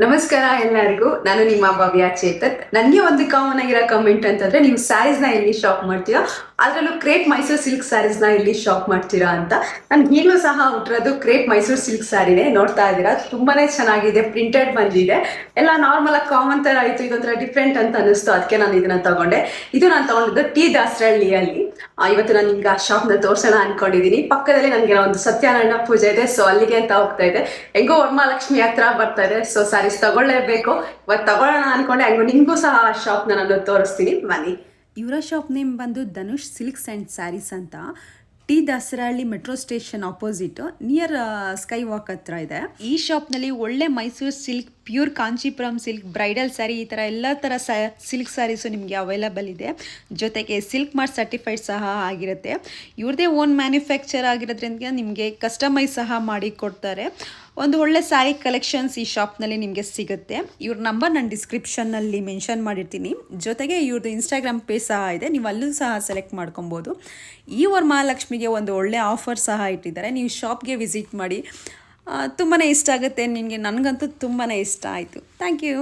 ನಮಸ್ಕಾರ ಎಲ್ಲರಿಗೂ. ನಾನು ನಿಮ್ಮ ಭವ್ಯ ಚೇತನ್. ನನಗೆ ಒಂದು ಕಾಮನ್ ಆಗಿರೋ ಕಮೆಂಟ್ ಅಂತಂದ್ರೆ, ನೀವು ಸ್ಯಾರೀಸ್ನ ಎಲ್ಲಿ ಶಾಪ್ ಮಾಡ್ತೀರಾ, ಅದರಲ್ಲೂ ಕ್ರೇಪ್ ಮೈಸೂರು ಸಿಲ್ಕ್ ಸ್ಯಾರೀಸ್ನ ಎಲ್ಲಿ ಶಾಪ್ ಮಾಡ್ತೀರಾ ಅಂತ. ನಾನು ಈಗಲೂ ಸಹ ಹುಟ್ಟಿರೋದು ಕ್ರೇಪ್ ಮೈಸೂರು ಸಿಲ್ಕ್ ಸ್ಯಾರಿನೇ ನೋಡ್ತಾ ಇದ್ದೀರಾ. ತುಂಬಾನೇ ಚೆನ್ನಾಗಿದೆ, ಪ್ರಿಂಟೆಡ್ ಬಂದಿದೆ. ಎಲ್ಲ ನಾರ್ಮಲ್ ಆಗಿ ಕಾಮನ್ ತರ ಆಯಿತು, ಇದೊಂಥರ ಡಿಫ್ರೆಂಟ್ ಅಂತ ಅನಿಸ್ತು, ಅದಕ್ಕೆ ನಾನು ಇದನ್ನ ತಗೊಂಡೆ. ಇದು ನಾನು ತಗೊಂಡಿದ್ದು ಟಿ ದಾಸರಳ್ಳಿಯಲ್ಲಿ. ಇವತ್ತು ನಾನು ನಿಮ್ಗೆ ಆ ಶಾಪ್ನ ತೋರ್ಸೋಣ ಅನ್ಕೊಂಡಿದ್ದೀನಿ. ಪಕ್ಕದಲ್ಲಿ ನನಗೆ ಒಂದು ಸತ್ಯನಾರಾಯಣ ಪೂಜೆ ಇದೆ, ಸೊ ಅಲ್ಲಿಗೆ ಅಂತ ಹೋಗ್ತಾ ಇದೆ. ಹೆಂಗೋ ವರಮಹಾಲಕ್ಷ್ಮಿ ಹತ್ರ ಬರ್ತಾ ಇದೆ, ಸೊ ಸ್ಯಾರೀಸ್ ತಗೊಳ್ಳೇಬೇಕು. ಇವತ್ತು ತಗೊಳ್ಳೋಣ ಅನ್ಕೊಂಡೆ. ಹಂಗೋ ನಿಮಗೂ ಸಹ ಆ ಶಾಪ್ನ ನಾನು ತೋರಿಸ್ತೀನಿ, ಬನ್ನಿ. ಇವರ ಶಾಪ್ ನೇಮ್ ಬಂದು ಧನುಷ್ ಸಿಲ್ಕ್ಸ್ ಆ್ಯಂಡ್ ಸ್ಯಾರೀಸ್ ಅಂತ. T Dasarahalli metro station opposite near sky walk ಹತ್ರ ಇದೆ. ಈ ಶಾಪ್ನಲ್ಲಿ ಒಳ್ಳೆ Mysuru silk, pure Kanchipuram silk, bridal sari, ಈ ಥರ ಎಲ್ಲ ಥರ ಸಿಲ್ಕ್ ಸ್ಯಾರೀಸು ನಿಮಗೆ ಅವೈಲಬಲ್ ಇದೆ. ಜೊತೆಗೆ ಸಿಲ್ಕ್ ಮಾರ್ಕ್ ಸರ್ಟಿಫೈಡ್ ಸಹ ಆಗಿರುತ್ತೆ. ಇವ್ರದೇ ಓನ್ ಮ್ಯಾನುಫ್ಯಾಕ್ಚರ್ ಆಗಿರೋದ್ರಿಂದ ನಿಮಗೆ ಕಸ್ಟಮೈಸ್ ಸಹ ಮಾಡಿ ಕೊಡ್ತಾರೆ. ಒಂದು ಒಳ್ಳೆ ಸ್ಯಾರಿ ಕಲೆಕ್ಷನ್ಸ್ ಈ ಶಾಪ್ನಲ್ಲಿ ನಿಮಗೆ ಸಿಗುತ್ತೆ. ಇವ್ರ ನಂಬರ್ ನಾನು ಡಿಸ್ಕ್ರಿಪ್ಷನ್ನಲ್ಲಿ ಮೆನ್ಷನ್ ಮಾಡಿರ್ತೀನಿ. ಜೊತೆಗೆ ಇವ್ರದ್ದು ಇನ್ಸ್ಟಾಗ್ರಾಮ್ ಪೇಜ್ ಸಹ ಇದೆ, ನೀವು ಅಲ್ಲೂ ಸಹ ಸೆಲೆಕ್ಟ್ ಮಾಡ್ಕೊಬೋದು. ಈ ವರಮಹಾಲಕ್ಷ್ಮಿಗೆ ಒಂದು ಒಳ್ಳೆ ಆಫರ್ ಸಹ ಇಟ್ಟಿದ್ದಾರೆ, ನೀವು ಶಾಪ್ಗೆ ವಿಸಿಟ್ ಮಾಡಿ. ತುಂಬಾ ಇಷ್ಟ ಆಗುತ್ತೆ ನಿಮಗೆ. ನನಗಂತೂ ತುಂಬಾ ಇಷ್ಟ ಆಯಿತು. Thank you.